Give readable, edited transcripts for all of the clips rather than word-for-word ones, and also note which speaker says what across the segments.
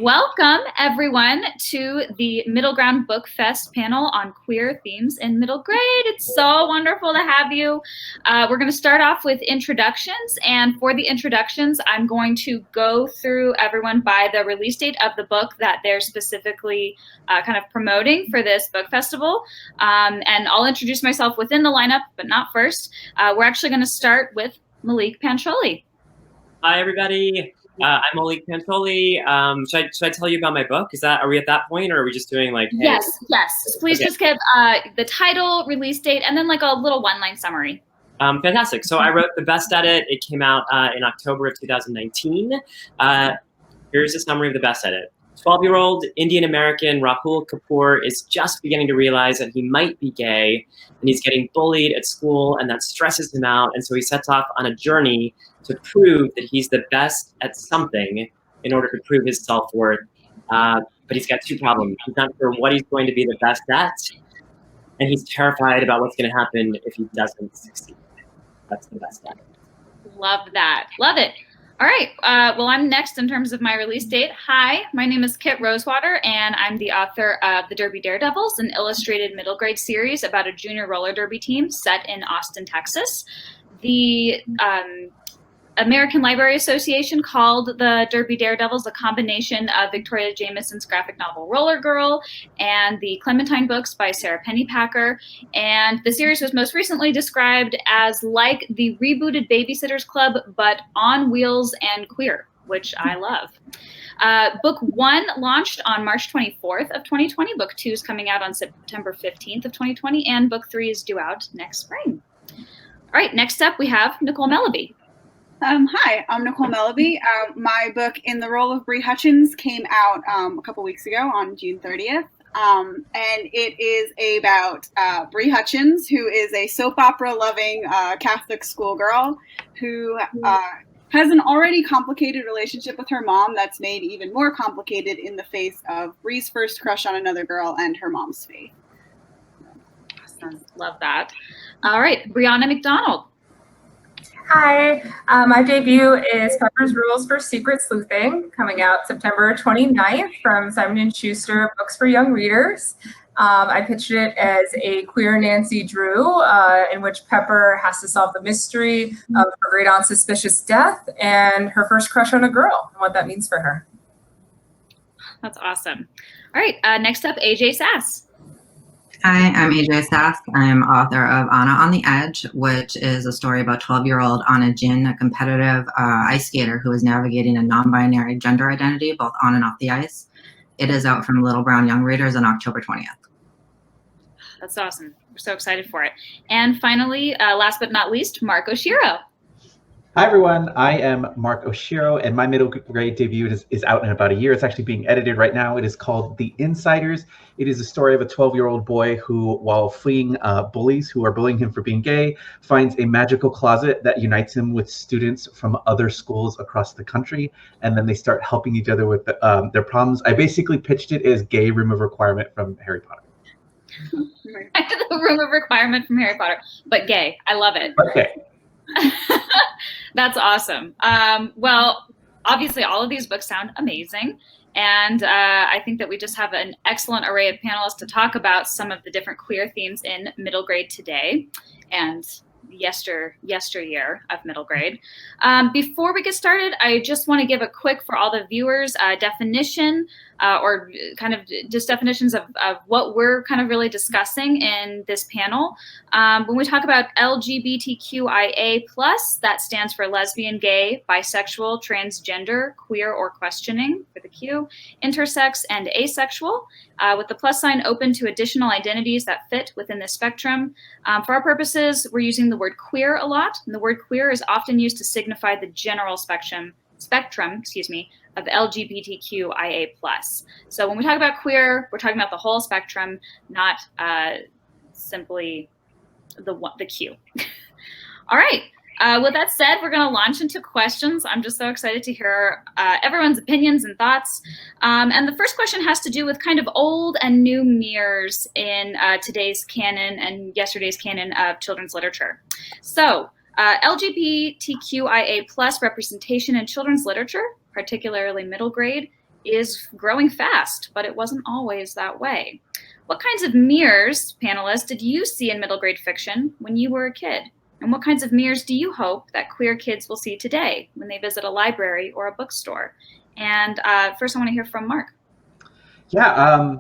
Speaker 1: Welcome, everyone, to the Middle Ground Book Fest panel on queer themes in middle grade. It's so wonderful to have you. We're going to start off with introductions, and for the introductions, I'm going to go through everyone by the release date of the book that they're specifically kind of promoting for this book festival, and I'll introduce myself within the lineup, but not first. We're actually going to start with Maulik Pancholy.
Speaker 2: Hi, everybody. I'm Maulik Pancholy. Should I tell you about my book? Are we at that point, or are we just doing like? Hey?
Speaker 1: Yes. Please just give the title, release date, and then like a little one-line summary.
Speaker 2: Fantastic. So I wrote The Best Edit. It came out in October of 2019. Here's a summary of The Best Edit. 12-year-old Indian American Rahul Kapoor is just beginning to realize that he might be gay, and he's getting bullied at school, and that stresses him out. And so he sets off on a journey to prove that he's the best at something in order to prove his self-worth. But he's got two problems. He's not sure what he's going to be the best at, and he's terrified about what's going to happen if he doesn't succeed. That's The Best Edit.
Speaker 1: Love that. Love it. All right. Well, I'm next in terms of my release date. Hi, my name is Kit Rosewater, and I'm the author of The Derby Daredevils, an illustrated middle grade series about a junior roller derby team set in Austin, Texas. The American Library Association called the Derby Daredevils a combination of Victoria Jameson's graphic novel Roller Girl and the Clementine books by Sarah Pennypacker. And the series was most recently described as like the rebooted Babysitter's Club, but on wheels and queer, which I love. Book 1 launched on March 24th of 2020. Book 2 is coming out on September 15th of 2020. And Book 3 is due out next spring. All right, next up we have Nicole Melleby.
Speaker 3: Hi, I'm Nicole Melleby. My book, In the Role of Brie Hutchins, came out a couple weeks ago on June 30th. And it is about Brie Hutchins, who is a soap opera-loving Catholic schoolgirl who has an already complicated relationship with her mom that's made even more complicated in the face of Brie's first crush on another girl and her mom's faith.
Speaker 1: Awesome. Love that. All right, Briana McDonald.
Speaker 4: Hi, my debut is Pepper's Rules for Secret Sleuthing, coming out September 29th from Simon & Schuster Books for Young Readers. I pitched it as a queer Nancy Drew, in which Pepper has to solve the mystery of her great aunt's suspicious death and her first crush on a girl and what that means for her.
Speaker 1: That's awesome. All right, next up, AJ Sass.
Speaker 5: Hi, I'm AJ Sass. I'm author of Anna on the Edge, which is a story about 12-year-old Anna Jin, a competitive ice skater who is navigating a non-binary gender identity both on and off the ice. It is out from Little Brown Young Readers on October 20th.
Speaker 1: That's awesome. We're so excited for it. And finally, last but not least, Mark Oshiro.
Speaker 6: Hi, everyone. I am Mark Oshiro, and my middle grade debut is out in about a year. It's actually being edited right now. It is called The Insiders. It is a story of a 12-year-old boy who, while fleeing bullies who are bullying him for being gay, finds a magical closet that unites him with students from other schools across the country, and then they start helping each other with their problems. I basically pitched it as gay room of requirement from Harry Potter.
Speaker 1: The room of requirement from Harry Potter, but gay. I love it.
Speaker 6: Okay.
Speaker 1: That's awesome. Well, obviously all of these books sound amazing. And I think that we just have an excellent array of panelists to talk about some of the different queer themes in middle grade today and yesteryear of middle grade. Before we get started, I just want to give a quick, for all the viewers, definition or kind of just definitions of what we're kind of really discussing in this panel. When we talk about LGBTQIA+, that stands for lesbian, gay, bisexual, transgender, queer or questioning for the Q, intersex, and asexual, with the plus sign open to additional identities that fit within the spectrum. For our purposes, we're using the word queer a lot, and the word queer is often used to signify the general spectrum, of LGBTQIA+. So when we talk about queer, we're talking about the whole spectrum, not simply the Q. All right. With that said, we're going to launch into questions. I'm just so excited to hear everyone's opinions and thoughts. And the first question has to do with kind of old and new mirrors in today's canon and yesterday's canon of children's literature. So LGBTQIA+ representation in children's literature, particularly middle grade, is growing fast, but it wasn't always that way. What kinds of mirrors, panelists, did you see in middle grade fiction when you were a kid? And what kinds of mirrors do you hope that queer kids will see today when they visit a library or a bookstore? And first I want to hear from Mark.
Speaker 6: Yeah,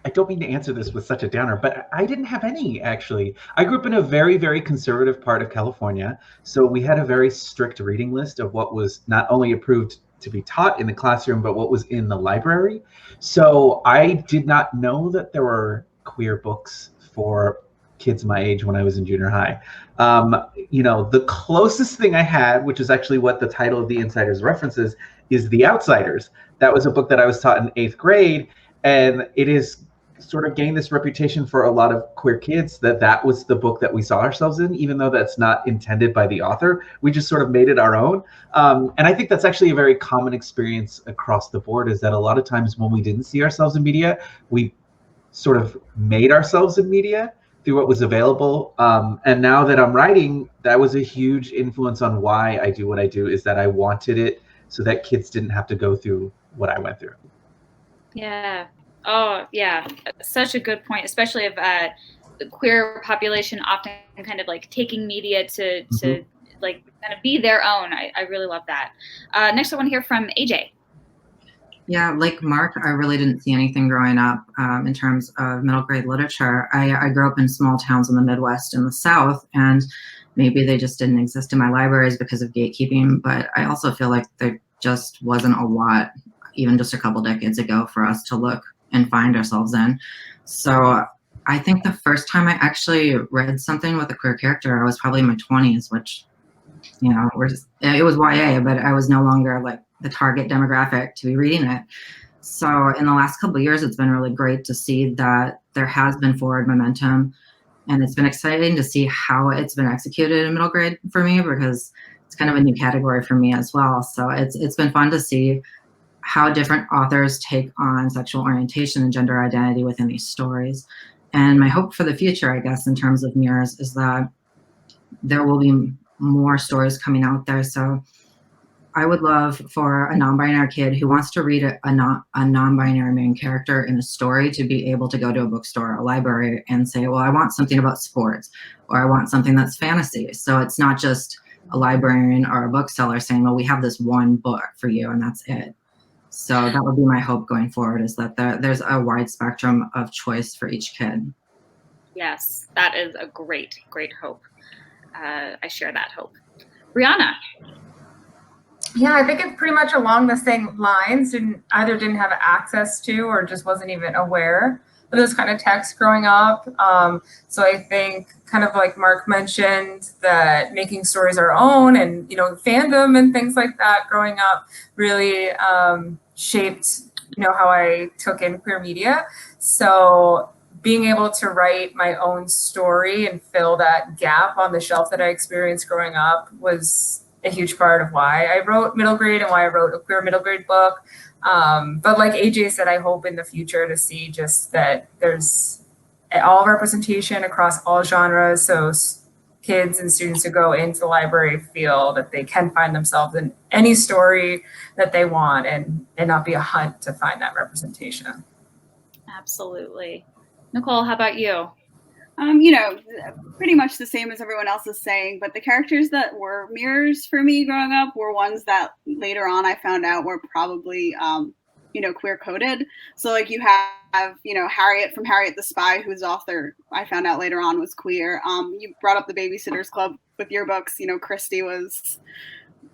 Speaker 6: I don't mean to answer this with such a downer, but I didn't have any, actually. I grew up in a very, very conservative part of California. So we had a very strict reading list of what was not only approved to be taught in the classroom, but what was in the library. So I did not know that there were queer books for kids my age when I was in junior high. The closest thing I had, which is actually what the title of The Insiders references, is The Outsiders. That was a book that I was taught in 8th grade, and it is sort of gained this reputation for a lot of queer kids that was the book that we saw ourselves in, even though that's not intended by the author. We just sort of made it our own. And I think that's actually a very common experience across the board, is that a lot of times when we didn't see ourselves in media, we sort of made ourselves in media through what was available. And now that I'm writing, that was a huge influence on why I do what I do, is that I wanted it so that kids didn't have to go through what I went through.
Speaker 1: Yeah. Oh, yeah. Such a good point, especially of the queer population often kind of like taking media to like kind of be their own. I really love that. Next, I want to hear from AJ.
Speaker 5: Yeah, like Mark, I really didn't see anything growing up in terms of middle grade literature. I grew up in small towns in the Midwest and the South, and maybe they just didn't exist in my libraries because of gatekeeping, but I also feel like there just wasn't a lot, even just a couple decades ago, for us to look and find ourselves in. So I think the first time I actually read something with a queer character, I was probably in my 20s, which, it was YA, but I was no longer like the target demographic to be reading it. So in the last couple of years, it's been really great to see that there has been forward momentum, and it's been exciting to see how it's been executed in middle grade for me, because it's kind of a new category for me as well. So it's been fun to see how different authors take on sexual orientation and gender identity within these stories. And my hope for the future, I guess, in terms of mirrors, is that there will be more stories coming out there. So I would love for a non-binary kid who wants to read a non-binary main character in a story to be able to go to a bookstore, a library, and say, well, I want something about sports, or I want something that's fantasy. So it's not just a librarian or a bookseller saying, well, we have this one book for you and that's it. So that would be my hope going forward, is that there's a wide spectrum of choice for each kid.
Speaker 1: Yes, that is a great, great hope. I share that hope. Briana.
Speaker 4: Yeah, I think it's pretty much along the same lines. Didn't have access to, or just wasn't even aware of those kind of texts growing up. So I think, kind of like Mark mentioned, that making stories our own and, fandom and things like that growing up really shaped, how I took in queer media. So being able to write my own story and fill that gap on the shelf that I experienced growing up was a huge part of why I wrote middle grade and why I wrote a queer middle grade book. But like AJ said, I hope in the future to see just that there's all representation across all genres. So kids and students who go into the library feel that they can find themselves in any story that they want, and not be a hunt to find that representation.
Speaker 1: Absolutely. Nicole, how about you?
Speaker 3: Pretty much the same as everyone else is saying, but the characters that were mirrors for me growing up were ones that later on I found out were probably, queer coded. So like you have, Harriet from Harriet the Spy, whose author I found out later on was queer. You brought up the Babysitters Club with your books. Christy was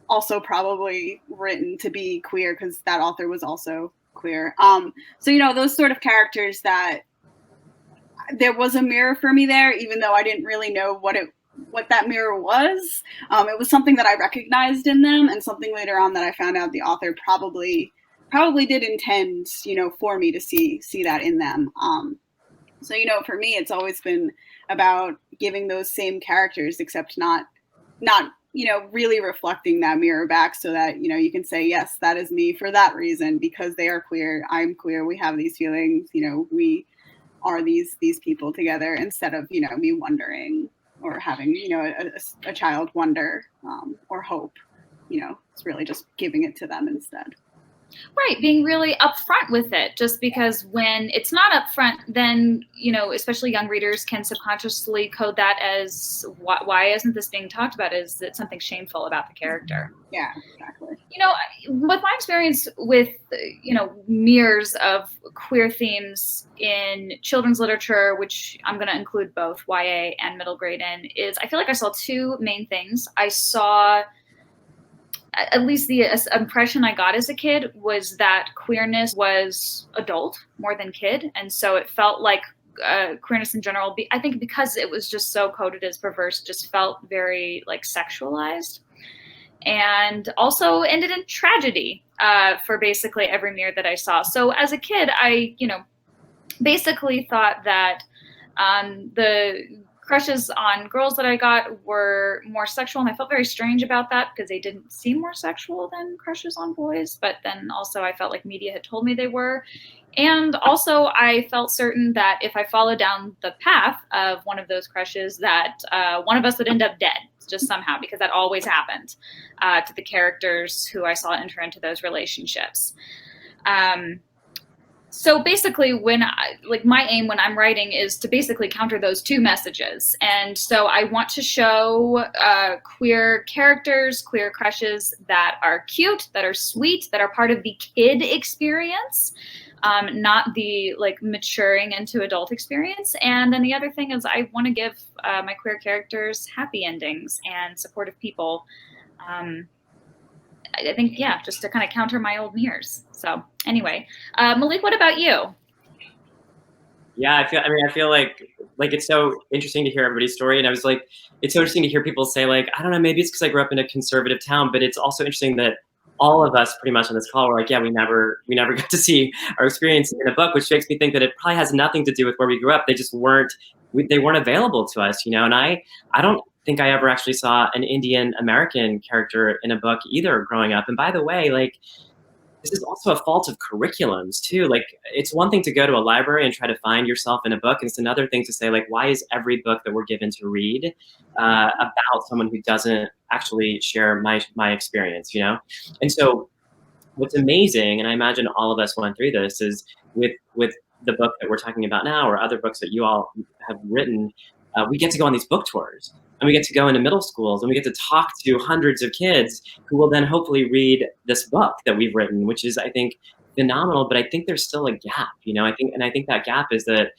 Speaker 3: also probably written to be queer because that author was also queer. So those sort of characters that there was a mirror for me there, even though I didn't really know what that mirror was. It was something that I recognized in them, and something later on that I found out the author probably did intend, for me to see that in them. So for me, it's always been about giving those same characters, except not really reflecting that mirror back, so that you can say, yes, that is me for that reason, because they are queer, I'm queer, we have these feelings, we are these people together, instead of me wondering or having a child wonder or hope. It's really just giving it to them instead.
Speaker 1: Right, being really upfront with it, just because when it's not upfront, then, you know, especially young readers can subconsciously code that as, why isn't this being talked about? Is it something shameful about the character?
Speaker 3: Yeah, exactly.
Speaker 1: You know, with my experience with, you know, mirrors of queer themes in children's literature, which I'm going to include both YA and middle grade in, is I feel like I saw two main things. I saw, at least the impression I got as a kid, was that queerness was adult more than kid. And so it felt like queerness in general, I think because it was just so coded as perverse, just felt very like sexualized. And also ended in tragedy for basically every mirror that I saw. So as a kid, I, you know, basically thought that the crushes on girls that I got were more sexual, and I felt very strange about that because they didn't seem more sexual than crushes on boys. But then also I felt like media had told me they were. And also I felt certain that if I followed down the path of one of those crushes, that one of us would end up dead, just somehow, because that always happened to the characters who I saw enter into those relationships. So basically, my aim when I'm writing is to basically counter those two messages. And so I want to show queer characters, queer crushes that are cute, that are sweet, that are part of the kid experience, not the like maturing into adult experience. And then the other thing is I want to give my queer characters happy endings and supportive people. I think, yeah, just to kind of counter my old mirrors. So anyway, Malik, what about you?
Speaker 2: Yeah, I feel like it's so interesting to hear everybody's story. And I was like, it's so interesting to hear people say like, I don't know, maybe it's because I grew up in a conservative town, but it's also interesting that all of us pretty much on this call were like, yeah, we never got to see our experience in a book, which makes me think that it probably has nothing to do with where we grew up. They just weren't available to us, you know? And I don't think I ever actually saw an Indian American character in a book either growing up. And by the way, like, this is also a fault of curriculums too. Like, it's one thing to go to a library and try to find yourself in a book. And it's another thing to say, like, why is every book that we're given to read about someone who doesn't actually share my experience, you know? And so what's amazing, and I imagine all of us went through this, is with the book that we're talking about now or other books that you all have written, we get to go on these book tours. And we get to go into middle schools and we get to talk to hundreds of kids who will then hopefully read this book that we've written, which is, I think, phenomenal. But I think there's still a gap, you know. I think that gap is that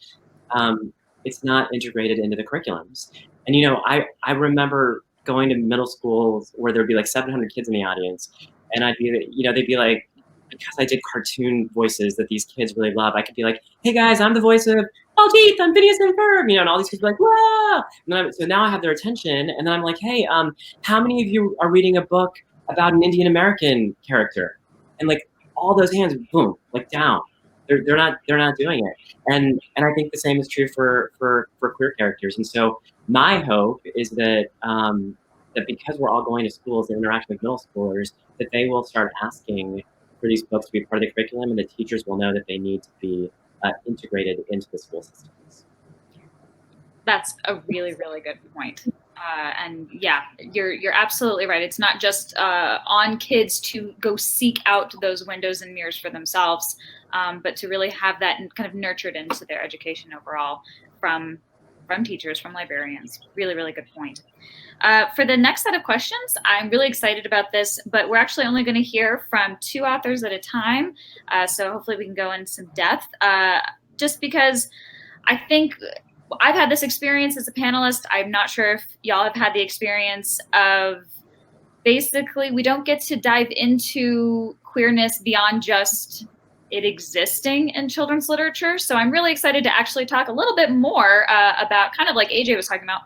Speaker 2: it's not integrated into the curriculums. And you know, I remember going to middle schools where there'd be like 700 kids in the audience, and I'd be, you know, they'd be like, because I did cartoon voices that these kids really love, I could be like, hey guys, I'm the voice of Teeth, I'm Phineas and Ferb, you know, and all these kids are like, wow. So now I have their attention, and then I'm like, hey, how many of you are reading a book about an Indian American character? And like all those hands, boom, like down. They're not doing it. And I think the same is true for queer characters. And so my hope is that that because we're all going to schools and interacting with middle schoolers, that they will start asking for these books to be part of the curriculum, and the teachers will know that they need to be integrated into the school systems.
Speaker 1: That's a really, really good point. And yeah, you're absolutely right. It's not just on kids to go seek out those windows and mirrors for themselves, but to really have that kind of nurtured into their education overall from teachers, from librarians. Really, really good point. For the next set of questions, I'm really excited about this, but we're actually only going to hear from 2 authors at a time. So hopefully we can go in some depth, just because I think I've had this experience as a panelist. I'm not sure if y'all have had the experience of basically we don't get to dive into queerness beyond just it existing in children's literature. So I'm really excited to actually talk a little bit more about, kind of like AJ was talking about,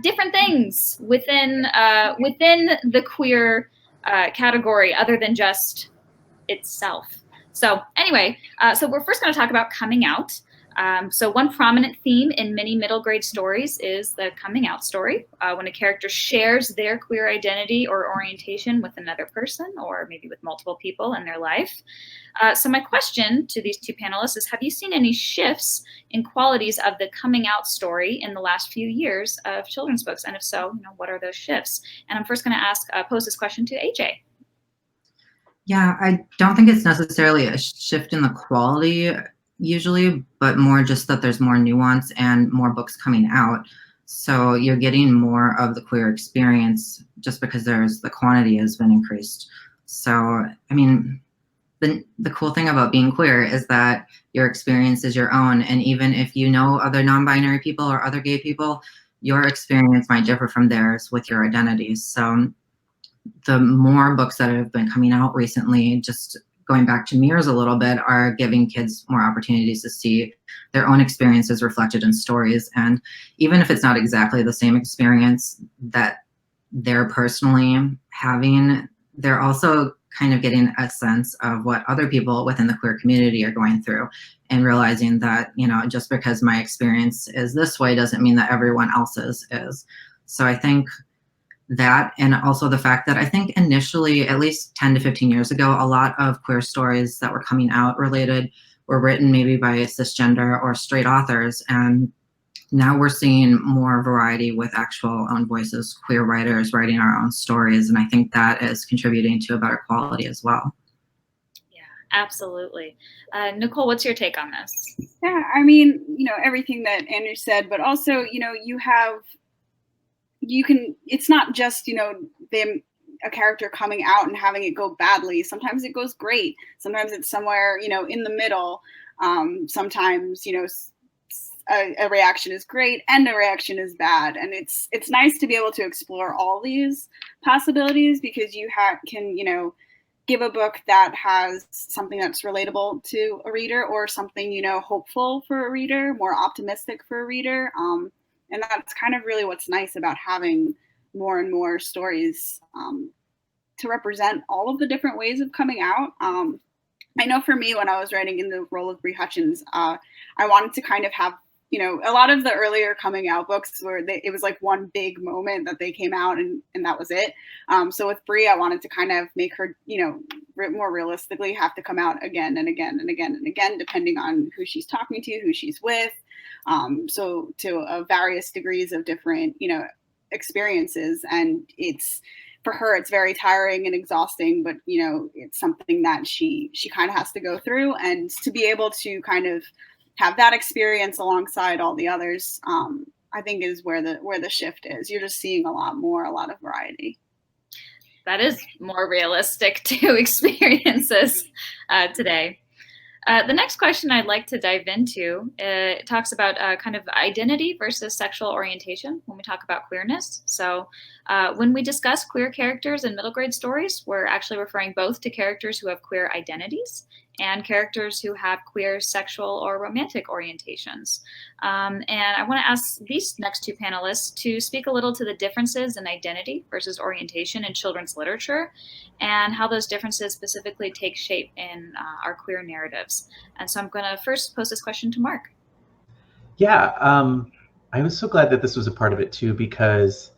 Speaker 1: different things within the queer category other than just itself. So anyway, so we're first going to talk about coming out. So one prominent theme in many middle grade stories is the coming out story, when a character shares their queer identity or orientation with another person, or maybe with multiple people in their life. So my question to these 2 panelists is, have you seen any shifts in qualities of the coming out story in the last few years of children's books? And if so, you know, what are those shifts? And I'm first going to pose this question to AJ.
Speaker 5: Yeah, I don't think it's necessarily a shift in the quality usually, but more just that there's more nuance and more books coming out. So you're getting more of the queer experience just because the quantity has been increased. So, I mean, the cool thing about being queer is that your experience is your own. And even if you know other non-binary people or other gay people, your experience might differ from theirs with your identities. So the more books that have been coming out recently, just going back to mirrors a little bit, are giving kids more opportunities to see their own experiences reflected in stories. And even if it's not exactly the same experience that they're personally having, they're also kind of getting a sense of what other people within the queer community are going through, and realizing that, you know, just because my experience is this way doesn't mean that everyone else's is. So I think that, and also the fact that I think initially, at least 10 to 15 years ago, a lot of queer stories that were coming out related were written maybe by cisgender or straight authors. And now we're seeing more variety with actual own voices, queer writers writing our own stories. And I think that is contributing to a better quality as well.
Speaker 1: Yeah, absolutely. Nicole, what's your take on this?
Speaker 3: Yeah, I mean, you know, everything that Andrew said, but also, you know, it's not just, you know, a character coming out and having it go badly. Sometimes it goes great. Sometimes it's somewhere, you know, in the middle. Sometimes, you know, a reaction is great and a reaction is bad. And it's nice to be able to explore all these possibilities, because you can, you know, give a book that has something that's relatable to a reader, or something, you know, hopeful for a reader, more optimistic for a reader. And that's kind of really what's nice about having more and more stories to represent all of the different ways of coming out. I know for me, when I was writing in the role of Brie Hutchins, I wanted to kind of have, you know, a lot of the earlier coming out books where it was like one big moment that they came out and that was it. So with Brie, I wanted to kind of make her, you know, more realistically have to come out again and again and again and again, depending on who she's talking to, who she's with. So to various degrees of different, you know, experiences. And for her, it's very tiring and exhausting, but, you know, it's something that she kind of has to go through. And to be able to kind of have that experience alongside all the others, I think is where the shift is. You're just seeing a lot of variety.
Speaker 1: That is more realistic to experiences today. The next question I'd like to dive into, it talks about kind of identity versus sexual orientation when we talk about queerness. So when we discuss queer characters in middle grade stories, we're actually referring both to characters who have queer identities and characters who have queer sexual or romantic orientations. And I want to ask these next two panelists to speak a little to the differences in identity versus orientation in children's literature, and how those differences specifically take shape in our queer narratives. And so I'm going to first pose this question to Mark.
Speaker 6: Yeah, I was so glad that this was a part of it too, because,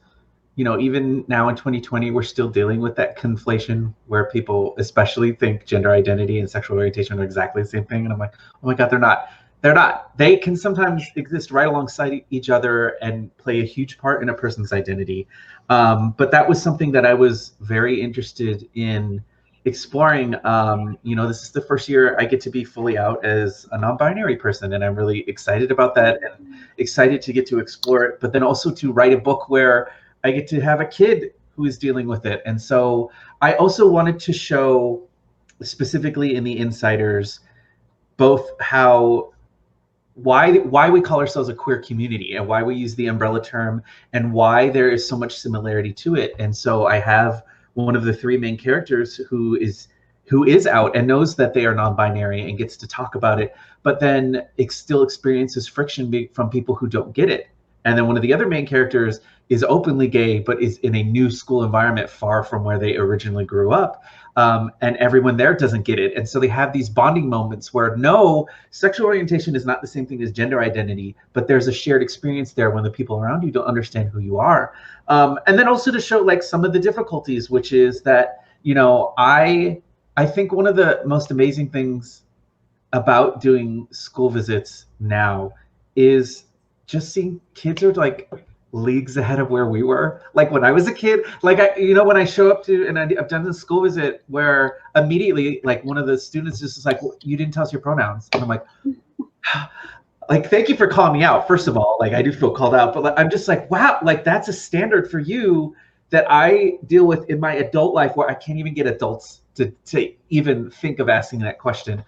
Speaker 6: you know, even now in 2020, we're still dealing with that conflation where people especially think gender identity and sexual orientation are exactly the same thing. And I'm like, oh my God, they're not. They're not. They can sometimes exist right alongside each other and play a huge part in a person's identity. But that was something that I was very interested in exploring. You know, this is the first year I get to be fully out as a non-binary person, and I'm really excited about that and excited to get to explore it, but then also to write a book where I get to have a kid who is dealing with it. And so I also wanted to show, specifically in the Insiders, both why we call ourselves a queer community and why we use the umbrella term and why there is so much similarity to it. And so I have one of the three main characters who is out and knows that they are non-binary and gets to talk about it, but then it still experiences friction from people who don't get it. And then one of the other main characters is openly gay, but is in a new school environment far from where they originally grew up. And everyone there doesn't get it. And so they have these bonding moments where, no, sexual orientation is not the same thing as gender identity, but there's a shared experience there when the people around you don't understand who you are. And then also to show like some of the difficulties, which is that, you know, I think one of the most amazing things about doing school visits now is just seeing kids are like leagues ahead of where we were. Like when I was a kid, like when I show up to, and I've done this school visit where immediately, like one of the students just is like, well, you didn't tell us your pronouns. And I'm like, thank you for calling me out. First of all, like I do feel called out, but like, I'm just like, wow, like that's a standard for you that I deal with in my adult life where I can't even get adults to even think of asking that question.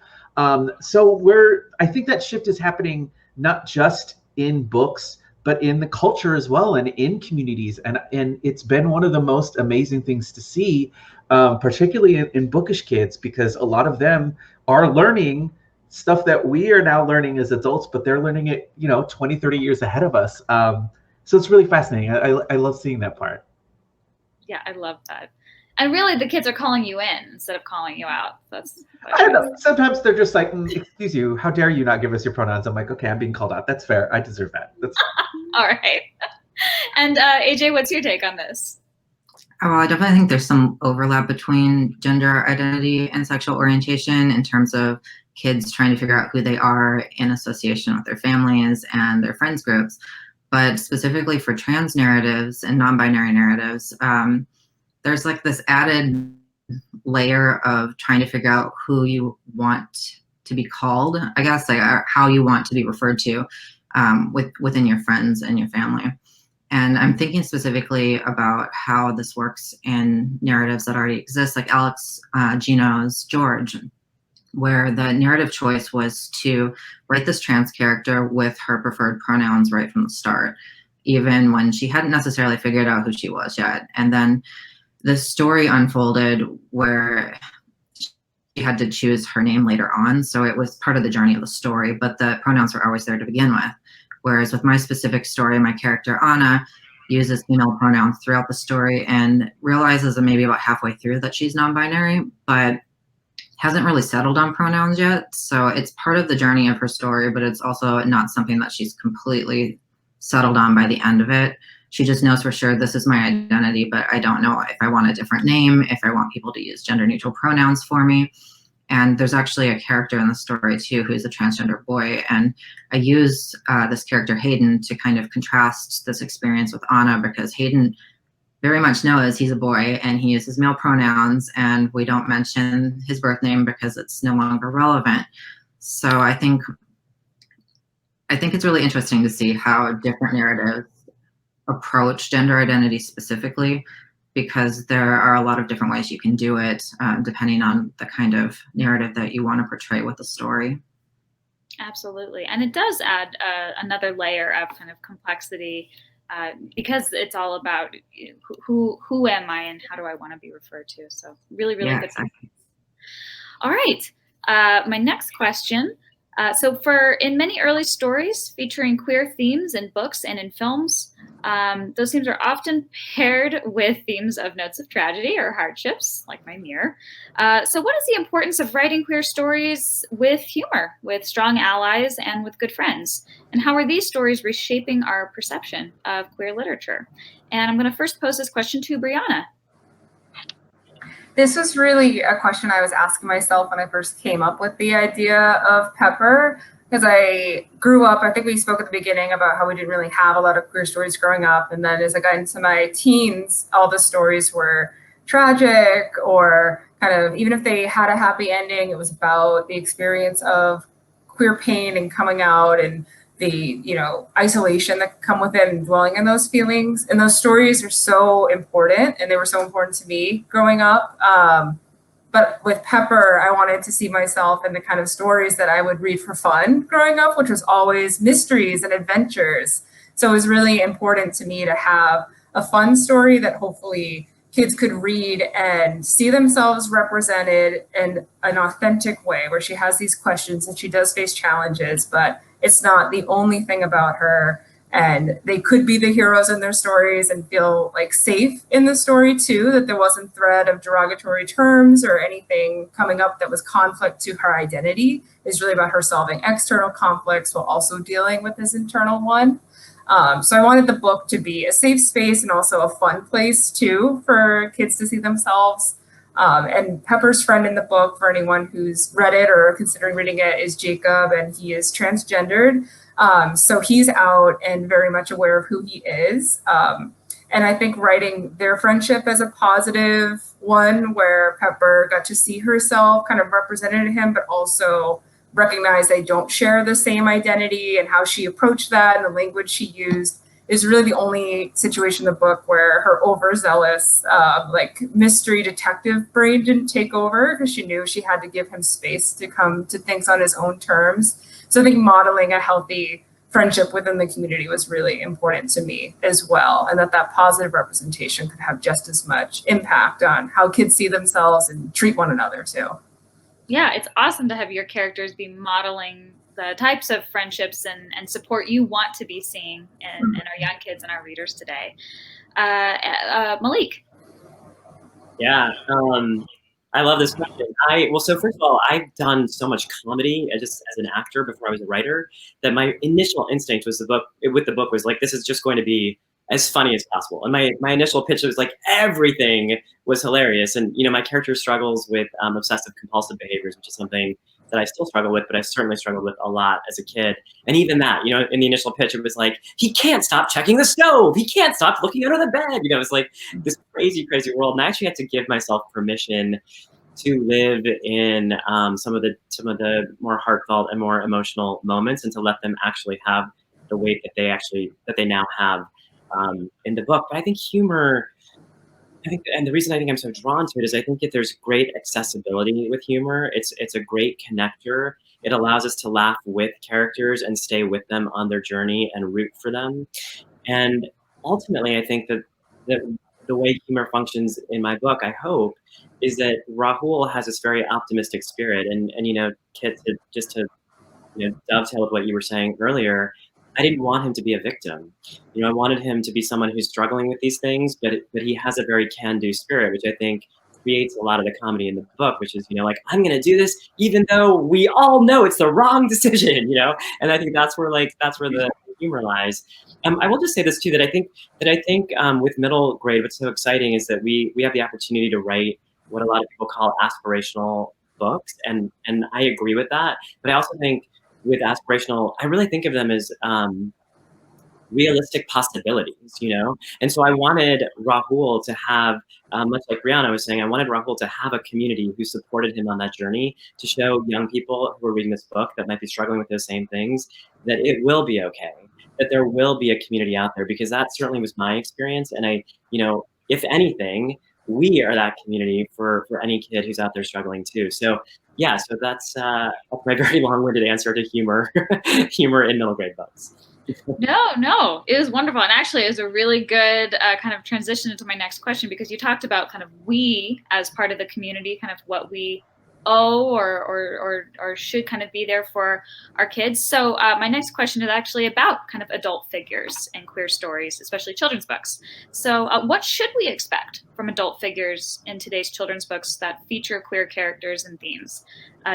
Speaker 6: So I think that shift is happening not just in books, but in the culture as well and in communities. And it's been one of the most amazing things to see, particularly in bookish kids, because a lot of them are learning stuff that we are now learning as adults, but they're learning it, 20, 30 years ahead of us. So it's really fascinating. I love seeing that part.
Speaker 1: Yeah, I love that. And really, the kids are calling you in instead of calling you out.
Speaker 6: I don't know. Sometimes they're just like, excuse you, how dare you not give us your pronouns? I'm like, okay, I'm being called out. That's fair. I deserve that. That's
Speaker 1: all right. And AJ, what's your take on this?
Speaker 5: Oh, well, I definitely think there's some overlap between gender identity and sexual orientation in terms of kids trying to figure out who they are in association with their families and their friends groups. But specifically for trans narratives and non-binary narratives, there's like this added layer of trying to figure out who you want to be called, I guess, like how you want to be referred to within your friends and your family. And I'm thinking specifically about how this works in narratives that already exist, like Alex Gino's George, where the narrative choice was to write this trans character with her preferred pronouns right from the start, even when she hadn't necessarily figured out who she was yet. And then the story unfolded where she had to choose her name later on. So it was part of the journey of the story, but the pronouns were always there to begin with. Whereas with my specific story, my character Anna uses female pronouns throughout the story and realizes maybe about halfway through that she's non-binary, but hasn't really settled on pronouns yet. So it's part of the journey of her story, but it's also not something that she's completely settled on by the end of it. She just knows for sure this is my identity, but I don't know if I want a different name, if I want people to use gender neutral pronouns for me. And there's actually a character in the story too who's a transgender boy. And I use this character Hayden to kind of contrast this experience with Anna, because Hayden very much knows he's a boy and he uses male pronouns, and we don't mention his birth name because it's no longer relevant. So I think it's really interesting to see how different narratives approach gender identity specifically, because there are a lot of different ways you can do it depending on the kind of narrative that you want to portray with the story.
Speaker 1: Absolutely. And it does add another layer of kind of complexity because it's all about who am I and how do I want to be referred to. So really, really good.
Speaker 5: Exactly.
Speaker 1: All right. My next question. So in many early stories featuring queer themes in books and in films, those themes are often paired with themes of notes of tragedy or hardships, like my mirror. So what is the importance of writing queer stories with humor, with strong allies, and with good friends? And how are these stories reshaping our perception of queer literature? And I'm going to first pose this question to Briana.
Speaker 4: This was really a question I was asking myself when I first came up with the idea of Pepper, because I grew up, I think we spoke at the beginning about how we didn't really have a lot of queer stories growing up. And then as I got into my teens, all the stories were tragic, or kind of, even if they had a happy ending, it was about the experience of queer pain and coming out and the, isolation that could come with it and dwelling in those feelings. And those stories are so important, and they were so important to me growing up. But with Pepper, I wanted to see myself in the kind of stories that I would read for fun growing up, which was always mysteries and adventures. So it was really important to me to have a fun story that hopefully kids could read and see themselves represented in an authentic way, where she has these questions and she does face challenges, but it's not the only thing about her. And they could be the heroes in their stories and feel like safe in the story too, that there wasn't threat of derogatory terms or anything coming up that was conflict to her identity. It's really about her solving external conflicts while also dealing with this internal one. So I wanted the book to be a safe space and also a fun place too for kids to see themselves. And Pepper's friend in the book, for anyone who's read it or considering reading it, is Jacob, and he is transgendered. So he's out and very much aware of who he is. And I think writing their friendship as a positive one, where Pepper got to see herself kind of represented in him, but also recognize they don't share the same identity, and how she approached that and the language she used is really the only situation in the book where her overzealous like mystery detective brain didn't take over, because she knew she had to give him space to come to things on his own terms. So I think modeling a healthy friendship within the community was really important to me as well, and that positive representation could have just as much impact on how kids see themselves and treat one another too.
Speaker 1: Yeah, it's awesome to have your characters be modeling the types of friendships and support you want to be seeing in our young kids and our readers today. Maulik.
Speaker 2: Yeah, I love this question. So first of all, I've done so much comedy just as an actor before I was a writer, that my initial instinct was the book was like, this is just going to be as funny as possible. And my initial pitch was like, everything was hilarious. And, my character struggles with obsessive compulsive behaviors, which is something that I still struggle with, but I certainly struggled with a lot as a kid. And even that, in the initial pitch, it was like, he can't stop checking the stove. He can't stop looking under the bed. It was like this crazy, crazy world. And I actually had to give myself permission to live in some of the more heartfelt and more emotional moments, and to let them actually have the weight that they now have in the book. But I think humor, and the reason I think I'm so drawn to it is I think that there's great accessibility with humor. It's a great connector. It allows us to laugh with characters and stay with them on their journey and root for them. And ultimately, I think that the way humor functions in my book, I hope, is that Rahul has this very optimistic spirit. And Kit, to dovetail with what you were saying earlier, I didn't want him to be a victim. I wanted him to be someone who's struggling with these things, but he has a very can-do spirit, which I think creates a lot of the comedy in the book, which is, like, I'm going to do this, even though we all know it's the wrong decision, And I think that's where the humor lies. I will just say this too, that I think with middle grade, what's so exciting is that we have the opportunity to write what a lot of people call aspirational books, and I agree with that. But I also think with aspirational, I really think of them as realistic possibilities, And so I wanted Rahul to have, much like Briana was saying, I wanted Rahul to have a community who supported him on that journey, to show young people who are reading this book that might be struggling with those same things, that it will be okay, that there will be a community out there, because that certainly was my experience. And if anything, we are that community for any kid who's out there struggling too. So yeah, so that's my very long-winded answer to humor in middle grade books.
Speaker 1: No, it was wonderful. And actually it was a really good kind of transition into my next question, because you talked about kind of we as part of the community, kind of what we owe or should kind of be there for our kids. So my next question is actually about kind of adult figures and queer stories, especially children's books. So what should we expect from adult figures in today's children's books that feature queer characters and themes?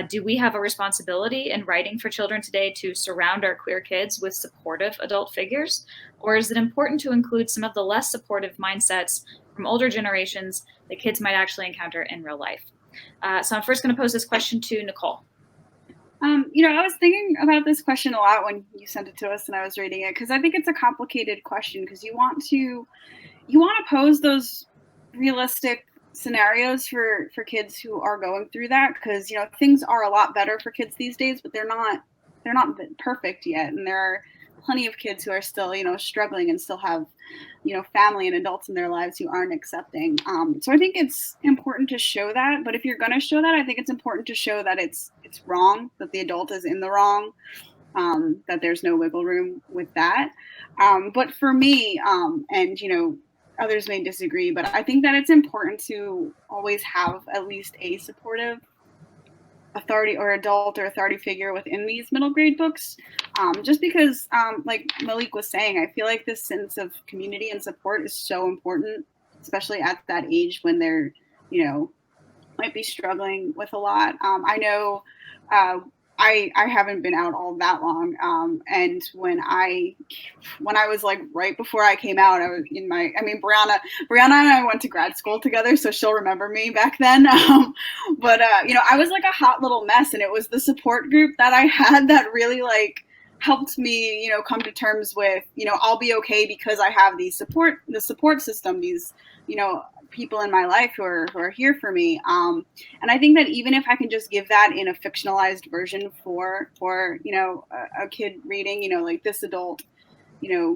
Speaker 1: Do we have a responsibility in writing for children today to surround our queer kids with supportive adult figures? Or is it important to include some of the less supportive mindsets from older generations that kids might actually encounter in real life? So I'm first going to pose this question to Nicole.
Speaker 3: I was thinking about this question a lot when you sent it to us and I was reading it, because I think it's a complicated question, because you want to pose those realistic scenarios for kids who are going through that, because things are a lot better for kids these days, but they're not perfect yet, and there are plenty of kids who are still struggling and still have family and adults in their lives who aren't accepting. So I think it's important to show that, but if you're going to show that, I think it's important to show that it's wrong, that the adult is in the wrong, that there's no wiggle room with that. But for me, and others may disagree, but I think that it's important to always have at least a supportive authority or adult or authority figure within these middle grade books, just because like Maulik was saying, I feel like this sense of community and support is so important, especially at that age when they're might be struggling with a lot. I know I haven't been out all that long, and when I was like right before I came out, I was in Briana and I went to grad school together, so she'll remember me back then. But I was like a hot little mess, and it was the support group that I had that really helped me, come to terms with, I'll be okay because I have the support system, these, people in my life who are here for me. And I think that even if I can just give that in a fictionalized version for a kid reading, like this adult,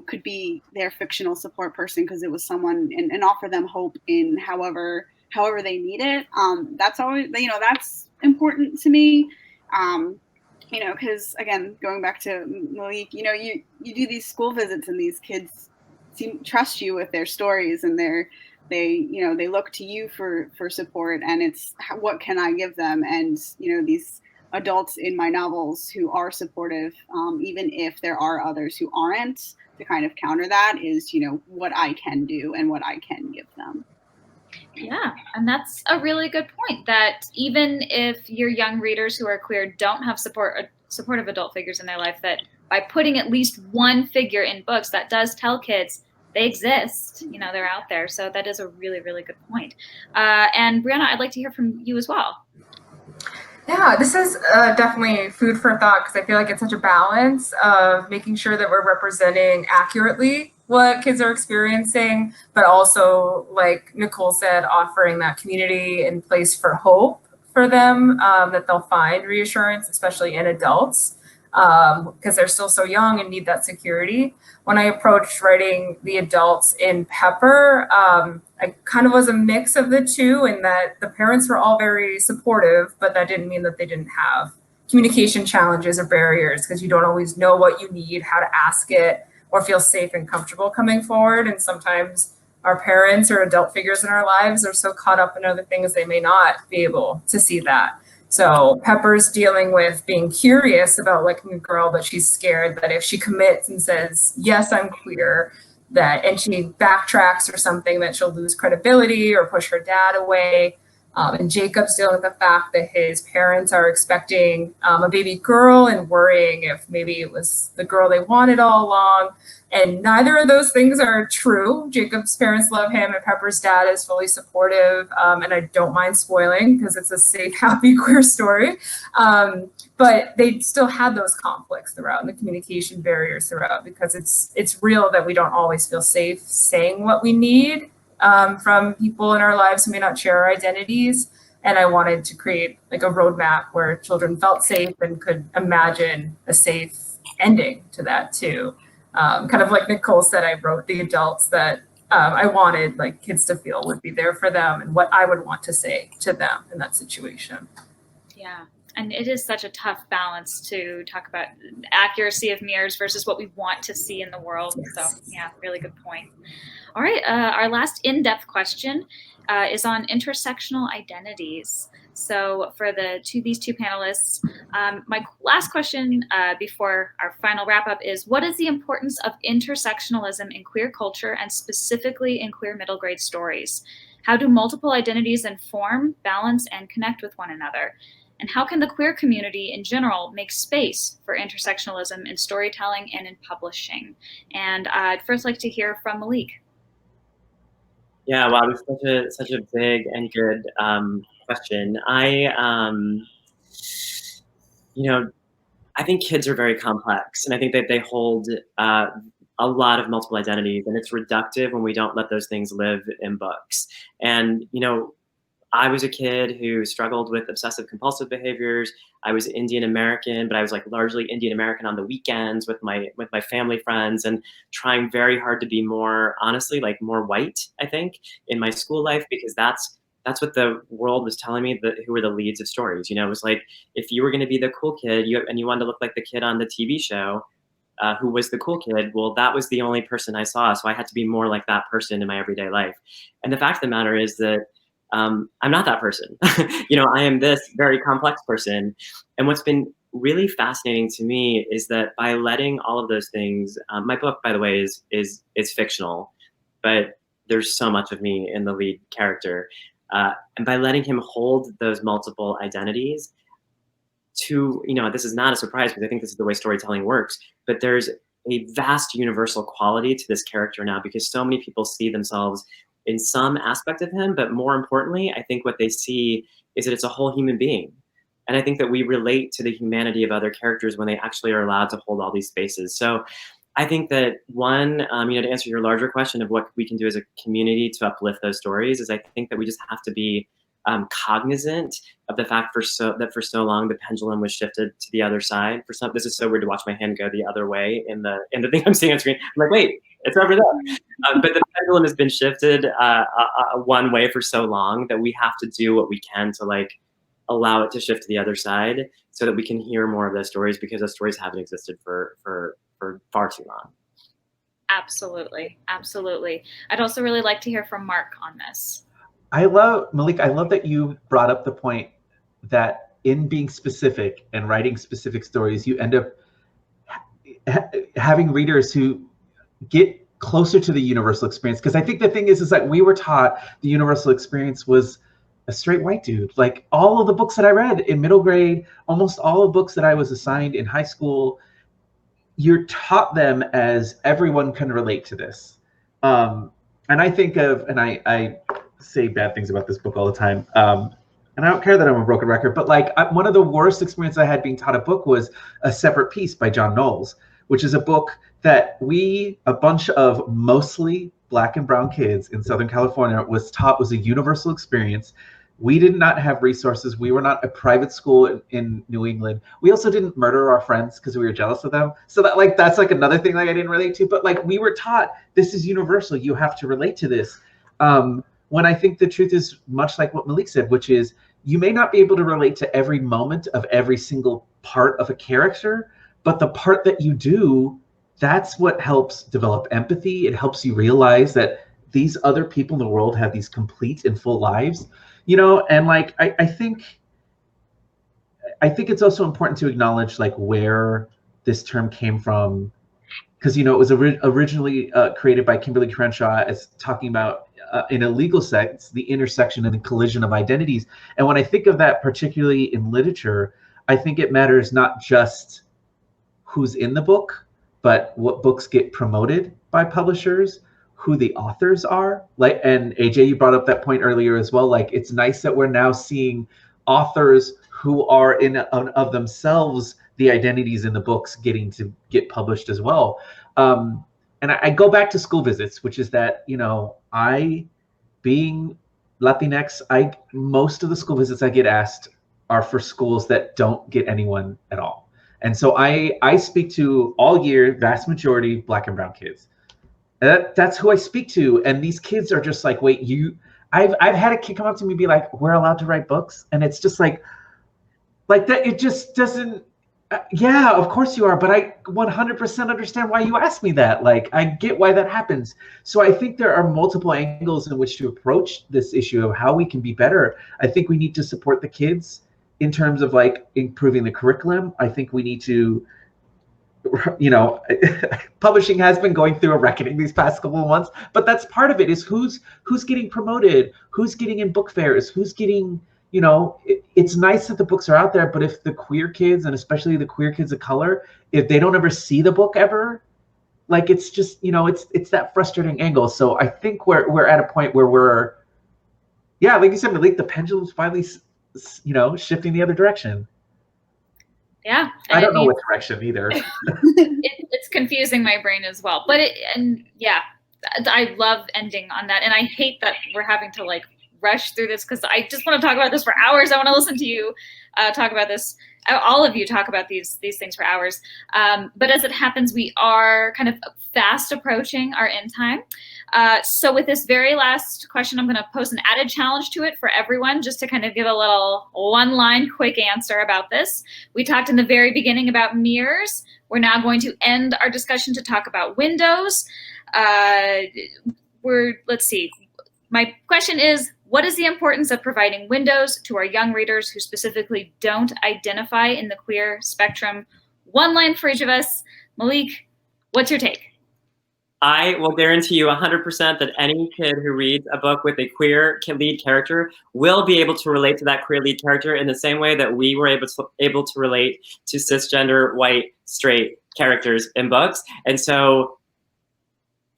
Speaker 3: could be their fictional support person because it was someone, and offer them hope in however they need it. That's always, that's important to me. Because again, going back to Maulik, you do these school visits and these kids trust you with their stories, and they look to you for support, and it's what can I give them? And these adults in my novels who are supportive, even if there are others who aren't, to kind of counter that is what I can do and what I can give them.
Speaker 1: Yeah, and that's a really good point, that even if your young readers who are queer don't have supportive adult figures in their life, that by putting at least one figure in books, that does tell kids they exist, they're out there. So that is a really, really good point. And Briana, I'd like to hear from you as well.
Speaker 4: Yeah, this is definitely food for thought, because I feel like it's such a balance of making sure that we're representing accurately what kids are experiencing, but also, like Nicole said, offering that community and place for hope for them, that they'll find reassurance, especially in adults, because they're still so young and need that security. When I approached writing the adults in Pepper, I kind of was a mix of the two, in that the parents were all very supportive, but that didn't mean that they didn't have communication challenges or barriers, because you don't always know what you need, how to ask it, or feel safe and comfortable coming forward. And sometimes our parents or adult figures in our lives are so caught up in other things they may not be able to see that. So Pepper's dealing with being curious about liking a girl, but she's scared that if she commits and says, yes, I'm queer, and she backtracks or something, that she'll lose credibility or push her dad away. And Jacob's dealing with the fact that his parents are expecting a baby girl and worrying if maybe it was the girl they wanted all along. And neither of those things are true. Jacob's parents love him, and Pepper's dad is fully supportive. And I don't mind spoiling because it's a safe, happy, queer story. But they still had those conflicts throughout, and the communication barriers throughout, because it's real that we don't always feel safe saying what we need from people in our lives who may not share our identities. And I wanted to create like a roadmap where children felt safe and could imagine a safe ending to that too. Kind of like Nicole said, I wrote the adults that I wanted like kids to feel would be there for them, and what I would want to say to them in that situation.
Speaker 1: Yeah. And it is such a tough balance to talk about accuracy of mirrors versus what we want to see in the world. Yes. So yeah, really good point. All right, our last in-depth question is on intersectional identities. So for these two panelists, my last question before our final wrap-up is, what is the importance of intersectionalism in queer culture, and specifically in queer middle grade stories? How do multiple identities inform, balance, and connect with one another? And how can the queer community in general make space for intersectionalism in storytelling and in publishing? And I'd first like to hear from Maulik.
Speaker 2: Yeah, wow, this is such a big and good question. I think kids are very complex, and I think that they hold a lot of multiple identities, and it's reductive when we don't let those things live in books. And I was a kid who struggled with obsessive compulsive behaviors. I was Indian American, but I was like largely Indian American on the weekends with my family friends, and trying very hard to be more, honestly, like more white, I think, in my school life, because that's what the world was telling me, who were the leads of stories. It was like, if you were going to be the cool kid and you wanted to look like the kid on the TV show, who was the cool kid, well, that was the only person I saw. So I had to be more like that person in my everyday life. And the fact of the matter is that I'm not that person. I am this very complex person. And what's been really fascinating to me is that by letting all of those things, my book, by the way, is fictional, but there's so much of me in the lead character. And by letting him hold those multiple identities to, this is not a surprise because I think this is the way storytelling works, but there's a vast universal quality to this character now, because so many people see themselves in some aspect of him, but more importantly, I think what they see is that it's a whole human being. And I think that we relate to the humanity of other characters when they actually are allowed to hold all these spaces. So I think that one, to answer your larger question of what we can do as a community to uplift those stories, is I think that we just have to be cognizant of the fact that for so long the pendulum was shifted to the other side. This is so weird to watch my hand go the other way in the thing I'm seeing on screen. I'm like, wait, it's over there. But the pendulum has been shifted one way for so long that we have to do what we can to like allow it to shift to the other side, so that we can hear more of those stories, because those stories haven't existed for far too long.
Speaker 1: Absolutely, absolutely. I'd also really like to hear from Mark on this.
Speaker 6: Maulik, I love that you brought up the point that in being specific and writing specific stories, you end up having readers who get closer to the universal experience. Because I think the thing is that we were taught the universal experience was a straight white dude. Like all of the books that I read in middle grade, almost all of the books that I was assigned in high school, you're taught them as everyone can relate to this. And I think of, and I say bad things about this book all the time. And I don't care that I'm a broken record, but like one of the worst experiences I had being taught a book was A Separate Peace by John Knowles, which is a book that a bunch of mostly Black and brown kids in Southern California was taught was a universal experience. We did not have resources. We were not a private school in New England. We also didn't murder our friends because we were jealous of them. So that's like another thing like I didn't relate to. But like we were taught this is universal. You have to relate to this. When I think the truth is much like what Maulik said, which is you may not be able to relate to every moment of every single part of a character, but the part that you do, that's what helps develop empathy. It helps you realize that these other people in the world have these complete and full lives. And like I think it's also important to acknowledge like where this term came from, because it was originally created by Kimberly Crenshaw as talking about in a legal sense the intersection and the collision of identities. And when I think of that, particularly in literature, I think it matters not just who's in the book, but what books get promoted by publishers, who the authors are. Like, and AJ, you brought up that point earlier as well. Like, it's nice that we're now seeing authors who are in of themselves the identities in the books getting to get published as well. And I go back to school visits, which is that, I, being Latinx, most of the school visits I get asked are for schools that don't get anyone at all. And so I speak to all year, vast majority Black and brown kids. That's who I speak to, and these kids are just like, wait, I've had a kid come up to me and be like, we're allowed to write books, and it's just like that. It just doesn't. Yeah, of course you are, but I 100% understand why you asked me that. Like, I get why that happens. So I think there are multiple angles in which to approach this issue of how we can be better. I think we need to support the kids in terms of like improving the curriculum. I think we need to. Publishing has been going through a reckoning these past couple of months, but that's part of it, is who's getting promoted, who's getting in book fairs, who's getting, it's nice that the books are out there, but if the queer kids, and especially the queer kids of color, if they don't ever see the book ever, like, it's just, it's that frustrating angle. So I think we're at a point where we're, like you said, Maulik, the pendulum's finally, shifting the other direction.
Speaker 1: Yeah.
Speaker 6: I don't know what direction either.
Speaker 1: It's confusing my brain as well. But I love ending on that. And I hate that we're having to like rush through this, because I just want to talk about this for hours. I want to listen to you talk about this. All of you talk about these things for hours. But as it happens, we are kind of fast approaching our end time. So with this very last question, I'm going to pose an added challenge to it for everyone, just to kind of give a little one-line quick answer about this. We talked in the very beginning about mirrors. We're now going to end our discussion to talk about windows. Let's see. My question is, what is the importance of providing windows to our young readers who specifically don't identify in the queer spectrum? One line for each of us. Maulik, what's your take?
Speaker 2: I will guarantee you 100% that any kid who reads a book with a queer lead character will be able to relate to that queer lead character in the same way that we were able to relate to cisgender, white, straight characters in books. And so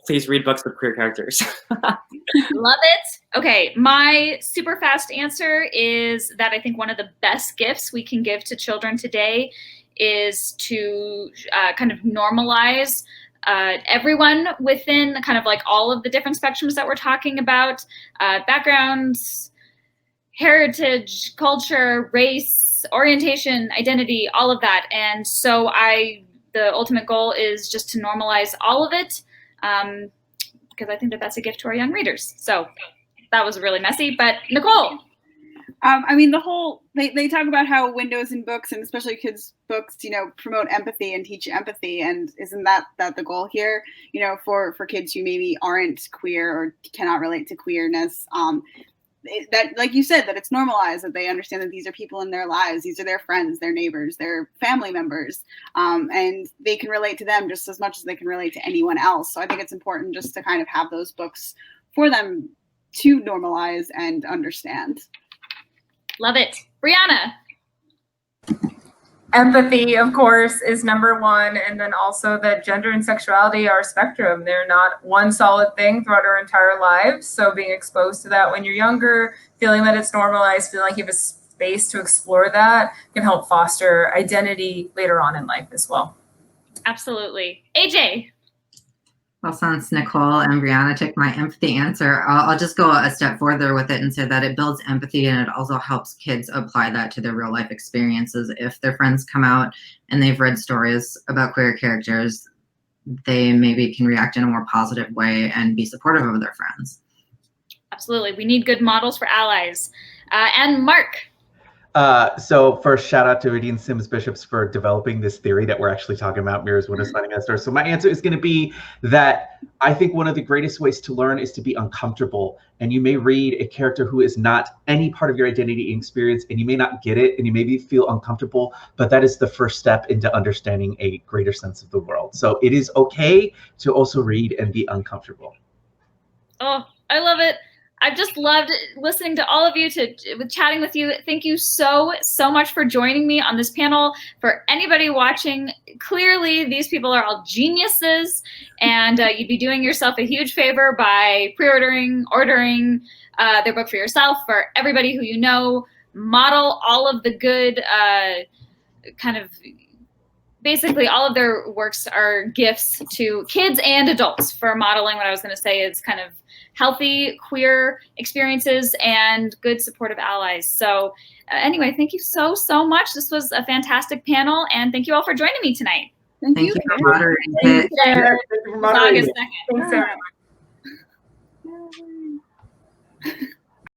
Speaker 2: please read books with queer characters.
Speaker 1: Love it. Okay, my super fast answer is that I think one of the best gifts we can give to children today is to kind of normalize everyone within kind of like all of the different spectrums that we're talking about, backgrounds, heritage, culture, race, orientation, identity, all of that. And so the ultimate goal is just to normalize all of it, because I think that that's a gift to our young readers. So that was really messy, but Nicole.
Speaker 3: I mean, they talk about how windows in books, and especially kids' books, promote empathy and teach empathy. And isn't that the goal here? For kids who maybe aren't queer or cannot relate to queerness, that, like you said, that it's normalized, that they understand that these are people in their lives, these are their friends, their neighbors, their family members, and they can relate to them just as much as they can relate to anyone else. So I think it's important just to kind of have those books for them to normalize and understand.
Speaker 1: Love it. Briana.
Speaker 4: Empathy, of course, is number one. And then also that gender and sexuality are a spectrum. They're not one solid thing throughout our entire lives. So being exposed to that when you're younger, feeling that it's normalized, feeling like you have a space to explore that can help foster identity later on in life as well.
Speaker 1: Absolutely. AJ.
Speaker 5: Well, since Nicole and Briana took my empathy answer, I'll just go a step further with it and say that it builds empathy, and it also helps kids apply that to their real life experiences. If their friends come out and they've read stories about queer characters, they maybe can react in a more positive way and be supportive of their friends.
Speaker 1: Absolutely. We need good models for allies. And Mark.
Speaker 6: So first, shout out to Radine Sims Bishops for developing this theory that we're actually talking about, mirrors when assigning that star. So my answer is going to be that I think one of the greatest ways to learn is to be uncomfortable. And you may read a character who is not any part of your identity and experience, and you may not get it, and you maybe feel uncomfortable, but that is the first step into understanding a greater sense of the world. So it is okay to also read and be uncomfortable.
Speaker 1: Oh, I love it. I've just loved listening to all of you, chatting with you. Thank you so much for joining me on this panel. For anybody watching, clearly these people are all geniuses, and you'd be doing yourself a huge favor by ordering their book for yourself, for everybody who you know. Model all of the good basically all of their works are gifts to kids and adults for modeling what I was going to say is kind of healthy queer experiences and good supportive allies. So anyway, thank you so much. This was a fantastic panel, and thank you all for joining me tonight.
Speaker 3: Thank you
Speaker 5: for moderating it.
Speaker 3: Thank you for moderating.
Speaker 1: August 2nd.
Speaker 4: Thanks, everyone.